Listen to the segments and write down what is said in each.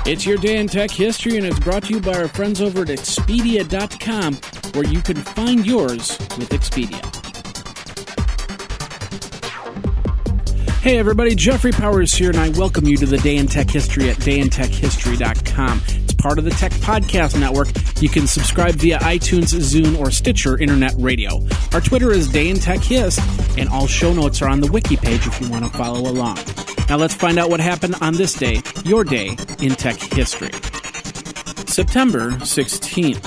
It's your day in tech history, and it's brought to you by our friends over at Expedia.com, where you can find yours with Expedia. Hey everybody, Jeffrey Powers here, and I welcome you to the Day in Tech History at dayintechhistory.com. It's part of the Tech Podcast Network. You can subscribe via iTunes, Zune, or Stitcher Internet Radio. Our Twitter is Day in Tech Hist, and all show notes are on the wiki page if you want to follow along. Now let's find out what happened on this day, your day in tech history. September 16th.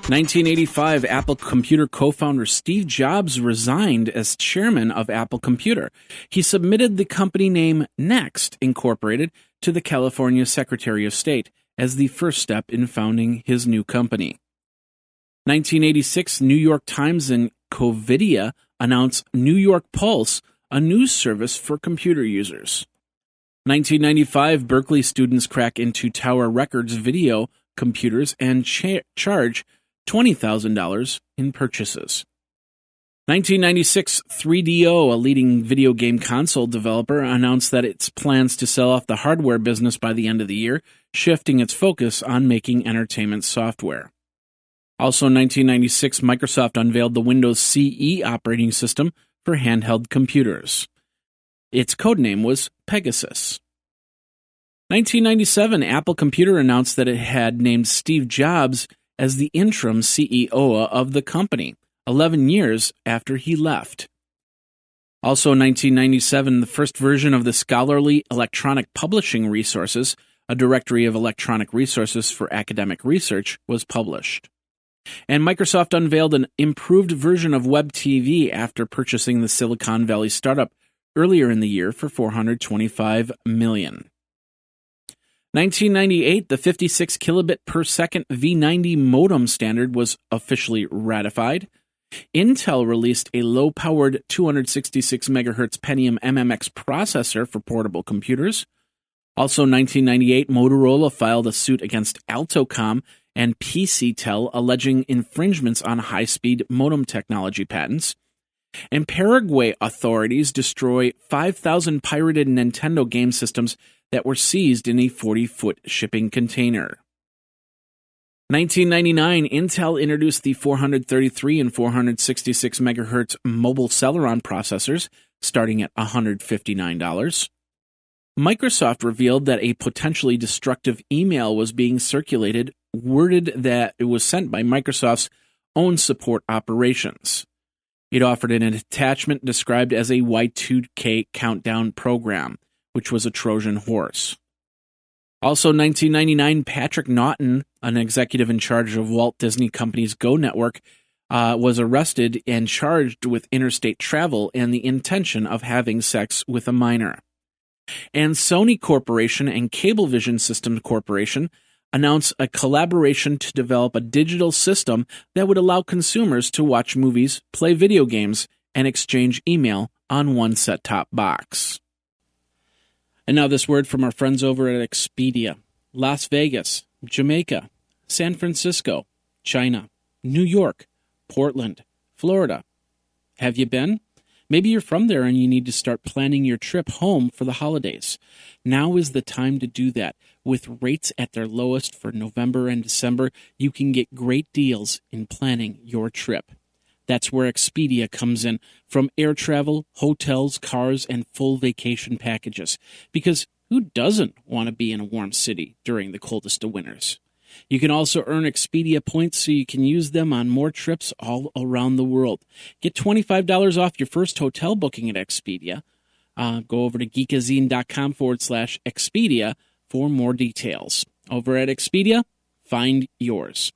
1985, Apple Computer co-founder Steve Jobs resigned as chairman of Apple Computer. He submitted the company name Next, Incorporated, to the California Secretary of State as the first step in founding his new company. 1986, New York Times and Covidia announced New York Pulse, a news service for computer users. 1995, Berkeley students crack into Tower Records video computers and charge $20,000 in purchases. 1996, 3DO, a leading video game console developer, announced that it plans to sell off the hardware business by the end of the year, shifting its focus on making entertainment software. Also in 1996, Microsoft unveiled the Windows CE operating system for handheld computers. Its codename was Pegasus. 1997, Apple Computer announced that it had named Steve Jobs as the interim CEO of the company, 11 years after he left. Also in 1997, the first version of the Scholarly Electronic Publishing Resources, a directory of electronic resources for academic research, was published. And Microsoft unveiled an improved version of WebTV after purchasing the Silicon Valley startup earlier in the year for $425 million. 1998, the 56 kilobit per second V90 modem standard was officially ratified. Intel released a low-powered 266 MHz Pentium MMX processor for portable computers. Also, 1998, Motorola filed a suit against Altocom and PCtel alleging infringements on high-speed modem technology patents. And Paraguay authorities destroy 5,000 pirated Nintendo game systems that were seized in a 40-foot shipping container. 1999, Intel introduced the 433 and 466 MHz mobile Celeron processors, starting at $159. Microsoft revealed that a potentially destructive email was being circulated, worded that it was sent by Microsoft's own support operations. It offered an attachment described as a Y2K countdown program, which was a Trojan horse. Also, 1999, Patrick Naughton, an executive in charge of Walt Disney Company's Go Network, was arrested and charged with interstate travel and the intention of having sex with a minor. And Sony Corporation and Cablevision Systems Corporation announced a collaboration to develop a digital system that would allow consumers to watch movies, play video games, and exchange email on one set-top box. And now this word from our friends over at Expedia. Las Vegas, Jamaica, San Francisco, China, New York, Portland, Florida. Have you been? Maybe you're from there and you need to start planning your trip home for the holidays. Now is the time to do that. With rates at their lowest for November and December, you can get great deals in planning your trip. That's where Expedia comes in, from air travel, hotels, cars, and full vacation packages. Because who doesn't want to be in a warm city during the coldest of winters? You can also earn Expedia points so you can use them on more trips all around the world. Get $25 off your first hotel booking at Expedia. Go over to geekazine.com/Expedia for more details. Over at Expedia, find yours.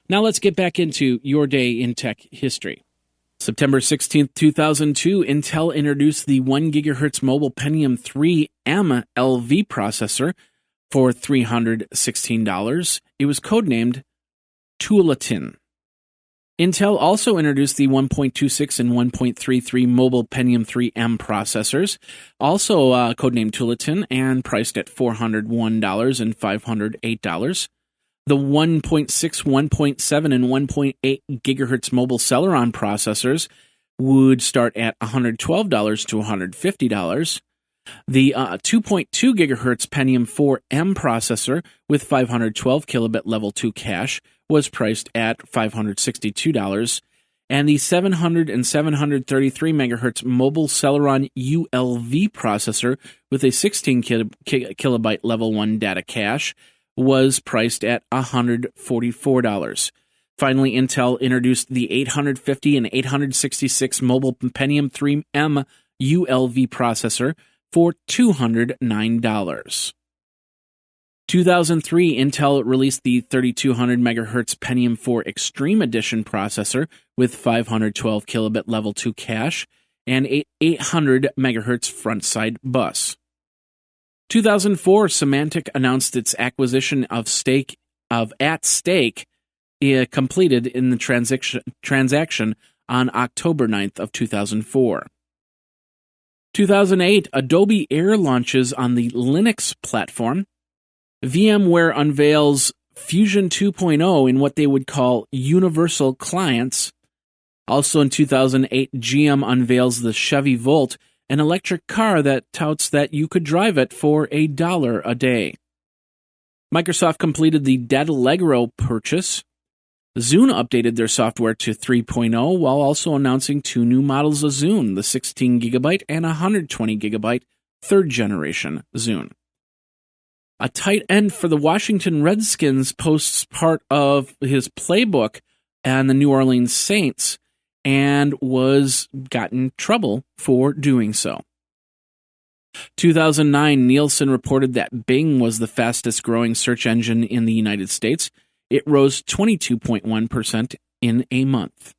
Now let's get back into your day in tech history. September 16, 2002, Intel introduced the 1 GHz mobile Pentium III MLV processor for $316. It was codenamed Tualatin. Intel also introduced the 1.26 and 1.33 mobile Pentium III M processors, also codenamed Tualatin, and priced at $401 and $508. The 1.6, 1.7, and 1.8 gigahertz mobile Celeron processors would start at $112 to $150. The 2.2 gigahertz Pentium IV processor with 512 kilobit level 2 cache was priced at $562, and the 700 and 733 megahertz mobile Celeron ULV processor with a 16 kilobyte level 1 data cache was priced at $144. Finally, Intel introduced the 850 and 866 mobile Pentium III ULV processor for $209. 2003, Intel released the 3200 MHz Pentium IV Extreme Edition processor with 512 kilobit level 2 cache and 800 MHz front-side bus. 2004, Symantec announced its acquisition of At-Stake completed in the transaction on October 9th of 2004. 2008, Adobe Air launches on the Linux platform. VMware unveils Fusion 2.0 in what they would call universal clients. Also in 2008, GM unveils the Chevy Volt, an electric car that touts that you could drive it for $1 a day. Microsoft completed the Datallegro purchase. Zune updated their software to 3.0 while also announcing two new models of Zune, the 16GB and 120GB third-generation Zune. A tight end for the Washington Redskins posts part of his playbook and the New Orleans Saints and got in trouble for doing so. 2009, Nielsen reported that Bing was the fastest-growing search engine in the United States. It rose 22.1% in a month.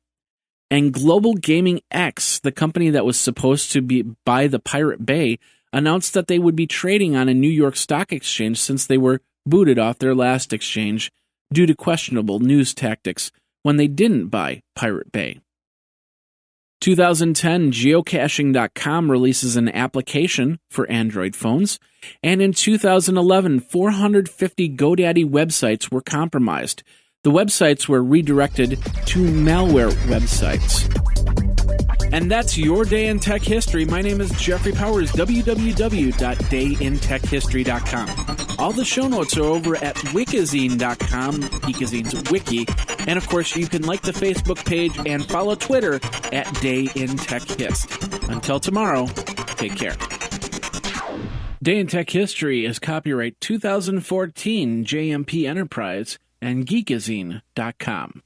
And Global Gaming X, the company that was supposed to buy the Pirate Bay, announced that they would be trading on a New York stock exchange since they were booted off their last exchange due to questionable news tactics when they didn't buy Pirate Bay. 2010, geocaching.com releases an application for Android phones, and in 2011, 450 GoDaddy websites were compromised. The websites were redirected to malware websites. And that's your Day in Tech History. My name is Jeffrey Powers, www.dayintechhistory.com. All the show notes are over at wikizine.com, Geekazine's wiki. And of course, you can like the Facebook page and follow Twitter at Day in Tech Hist. Until tomorrow, take care. Day in Tech History is copyright 2014 JMP Enterprise and Geekazine.com.